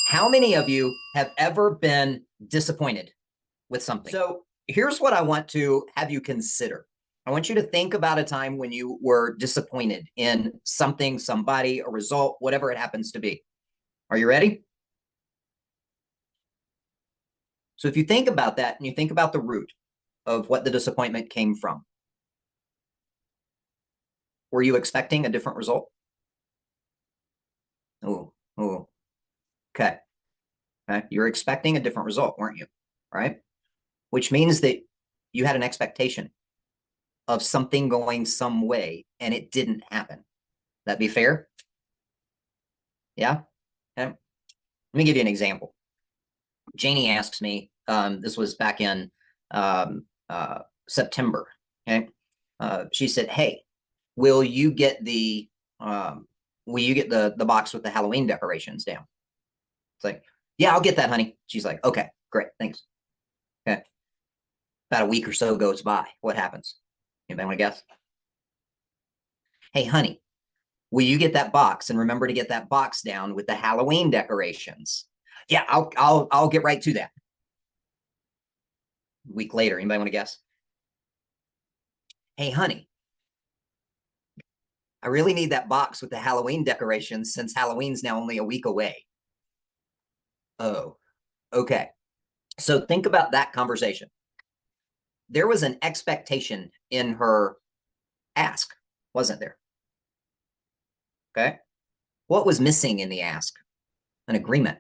How many of you have ever been disappointed with something? So here's what I want to have you consider. I want you to think about a time when you were disappointed in something, somebody, a result, whatever it happens to be. Are you ready? So if you think about that and you think about the root of what the disappointment came from, were you expecting a different result? Oh, okay. You're expecting a different result, weren't you? Right? Which means that you had an expectation of something going some way and it didn't happen. That be fair? Yeah. Okay. Let me give you an example. Janie asks me, this was back in September. Okay. She said, "Hey, will you get the box with the Halloween decorations down?" It's like, "Yeah, I'll get that, honey." She's like, "Okay, great, thanks." Okay. About a week or so goes by. What happens? Anybody want to guess? "Hey, honey, will you get that box and remember to get that box down with the Halloween decorations?" "Yeah, I'll get right to that." A week later, anybody want to guess? "Hey, honey, I really need that box with the Halloween decorations since Halloween's now only a week away." Oh, okay. So think about that conversation. There was an expectation in her ask, wasn't there? Okay. What was missing in the ask? An agreement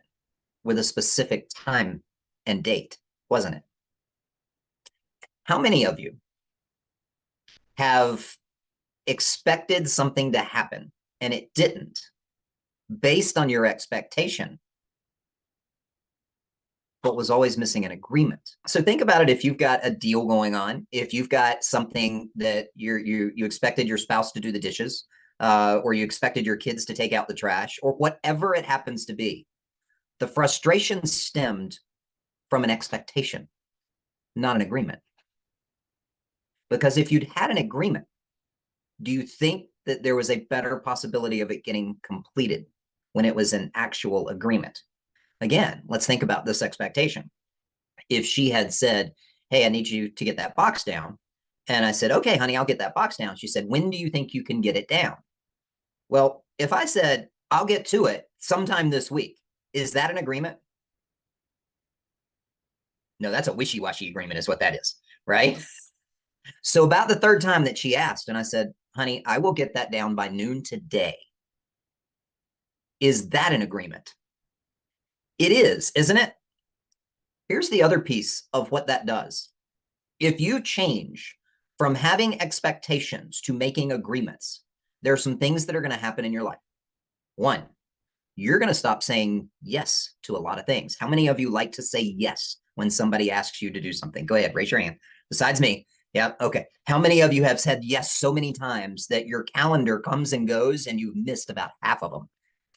with a specific time and date, wasn't it? How many of you have expected something to happen and it didn't based on your expectation, but was always missing an agreement? So think about it. If you've got a deal going on, if you've got something that you expected your spouse to do the dishes, or you expected your kids to take out the trash, or whatever it happens to be, the frustration stemmed from an expectation, not an agreement. Because if you'd had an agreement, do you think that there was a better possibility of it getting completed when it was an actual agreement? Again, let's think about this expectation. If she had said, "Hey, I need you to get that box down," and I said, "Okay, honey, I'll get that box down." She said, "When do you think you can get it down?" Well, if I said, "I'll get to it sometime this week," is that an agreement? No, that's a wishy-washy agreement is what that is, right? So about the third time that she asked, and I said, "Honey, I will get that down by noon today." Is that an agreement? It is, isn't it? Here's the other piece of what that does. If you change from having expectations to making agreements, there are some things that are going to happen in your life. One, you're going to stop saying yes to a lot of things. How many of you like to say yes when somebody asks you to do something? Go ahead, raise your hand. Besides me. Yeah. Okay. How many of you have said yes so many times that your calendar comes and goes and you've missed about half of them?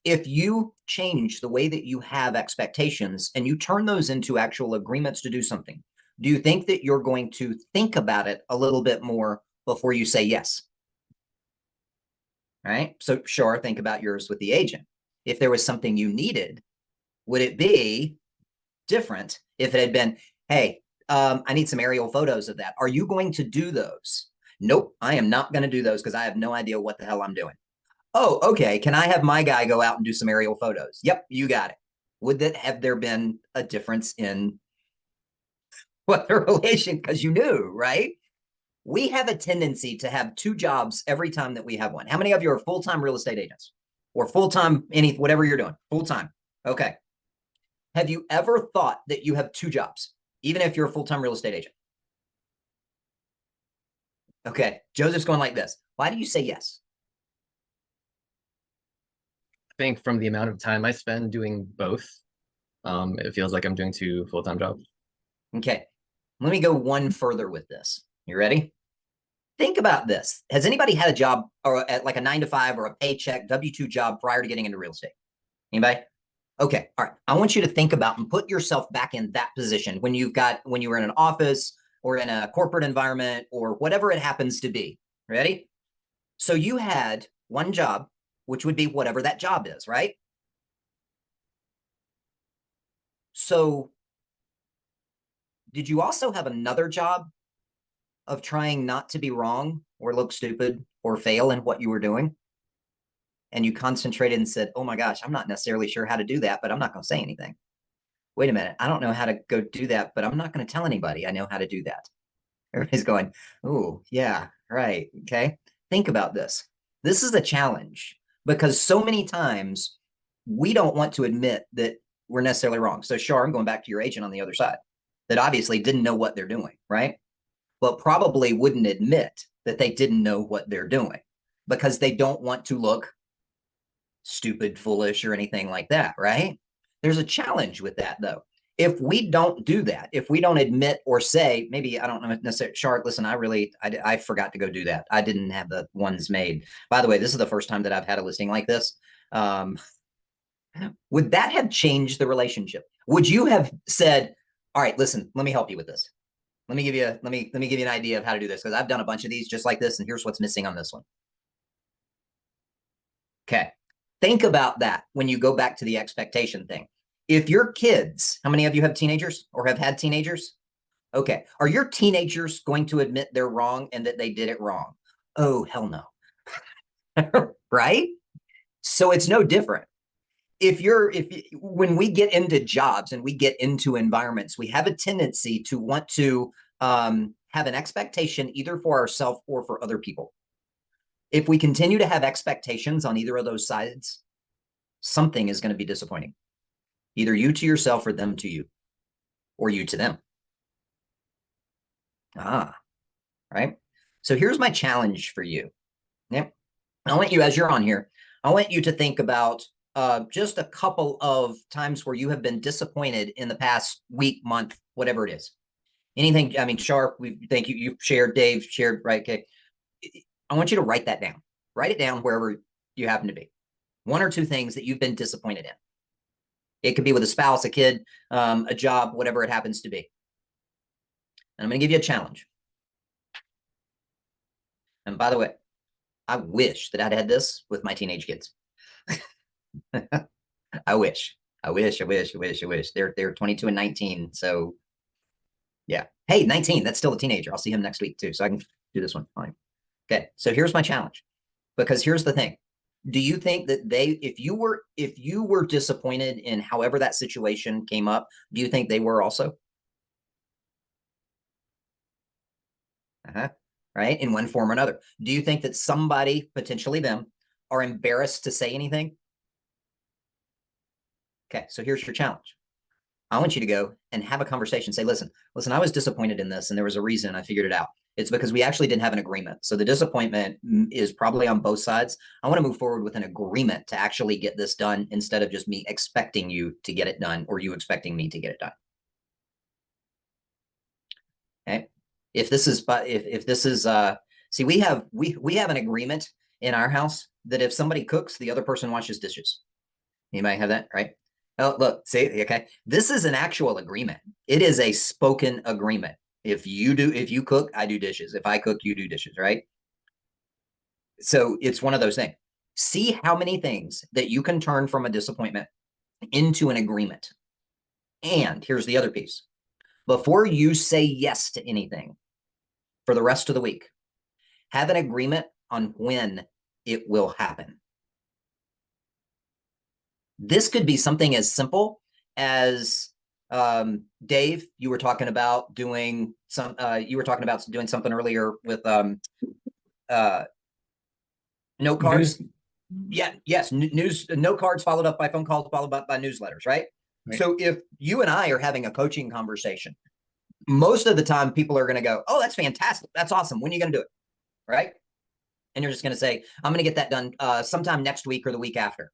If you change the way that you have expectations and you turn those into actual agreements to do something, do you think that you're going to think about it a little bit more before you say yes? Right? So, sure, think about yours with the agent. If there was something you needed, would it be different if it had been, "Hey, I need some aerial photos of that. Are you going to do those?" "Nope, I am not going to do those because I have no idea what the hell I'm doing." "Oh, okay. Can I have my guy go out and do some aerial photos?" "Yep, you got it." Would that have there been a difference in what the relation? Because you knew, right? We have a tendency to have two jobs every time that we have one. How many of you are full-time real estate agents or full-time whatever you're doing? Full-time. Okay. Have you ever thought that you have two jobs, even if you're a full-time real estate agent? Okay. Joseph's going like this. Why do you say yes? I think from the amount of time I spend doing both, it feels like I'm doing two full-time jobs. Okay. Let me go one further with this. You ready? Think about this. Has anybody had a job or at like a 9 to 5 or a paycheck W-2 job prior to getting into real estate? Anybody? Okay. All right. I want you to think about and put yourself back in that position when you were in an office or in a corporate environment or whatever it happens to be. Ready? So you had one job, which would be whatever that job is, right? So did you also have another job of trying not to be wrong or look stupid or fail in what you were doing? And you concentrated and said, oh my gosh, I'm not necessarily sure how to do that, but I'm not going to say anything. Wait a minute, I don't know how to go do that, but I'm not going to tell anybody I know how to do that. Everybody's going, oh, yeah, right. Okay. Think about this. This is a challenge because so many times we don't want to admit that we're necessarily wrong. So, Shar, I'm going back to your agent on the other side that obviously didn't know what they're doing, right? But probably wouldn't admit that they didn't know what they're doing because they don't want to look stupid, foolish, or anything like that, right? There's a challenge with that, though. If we don't do that, if we don't admit or say, maybe I don't know necessarily, Shart, listen, I forgot to go do that. I didn't have the ones made. By the way, this is the first time that I've had a listing like this. Would that have changed the relationship? Would you have said, all right, listen, let me help you with this. Let me give you an idea of how to do this because I've done a bunch of these just like this, and here's what's missing on this one. Okay. Think about that when you go back to the expectation thing. If your kids, how many of you have teenagers or have had teenagers? Okay. Are your teenagers going to admit they're wrong and that they did it wrong? Oh, hell no. Right? So it's no different. When we get into jobs and we get into environments, we have a tendency to want to have an expectation either for ourselves or for other people. If we continue to have expectations on either of those sides, something is going to be disappointing. Either you to yourself or them to you, or you to them. Right? So here's my challenge for you. Yep. I want you, as you're on here, I want you to think about just a couple of times where you have been disappointed in the past week, month, whatever it is. Anything, I mean, Sharp, thank you. You've shared, Dave shared, right? Okay. I want you to write that down. Write it down wherever you happen to be. One or two things that you've been disappointed in. It could be with a spouse, a kid, a job, whatever it happens to be. And I'm going to give you a challenge. And by the way, I wish that I'd had this with my teenage kids. I wish. They're 22 and 19. So yeah. Hey, 19, that's still a teenager. I'll see him next week too. So I can do this one. Fine. Okay. So here's my challenge. Because here's the thing. Do you think that if you were disappointed in however that situation came up, do you think they were also? Right? In one form or another. Do you think that somebody, potentially them, are embarrassed to say anything? Okay, so here's your challenge. I want you to go and have a conversation. Say, listen, I was disappointed in this and there was a reason. I figured it out. It's because we actually didn't have an agreement. So the disappointment is probably on both sides. I want to move forward with an agreement to actually get this done instead of just me expecting you to get it done or you expecting me to get it done. Okay. If this is, see, we have an agreement in our house that if somebody cooks, the other person washes dishes. Anybody have that, right? Oh, look, see, okay. This is an actual agreement. It is a spoken agreement. If you cook, I do dishes. If I cook, you do dishes, right? So it's one of those things. See how many things that you can turn from a disappointment into an agreement. And here's the other piece. Before you say yes to anything for the rest of the week, have an agreement on when it will happen. This could be something as simple as Dave, you were talking about doing something earlier with note cards. Yeah, yes, news, note cards followed up by phone calls, followed up by newsletters, right? So if you and I are having a coaching conversation, most of the time people are going to go, oh, that's fantastic. That's awesome. When are you going to do it? Right? And you're just going to say, I'm going to get that done sometime next week or the week after.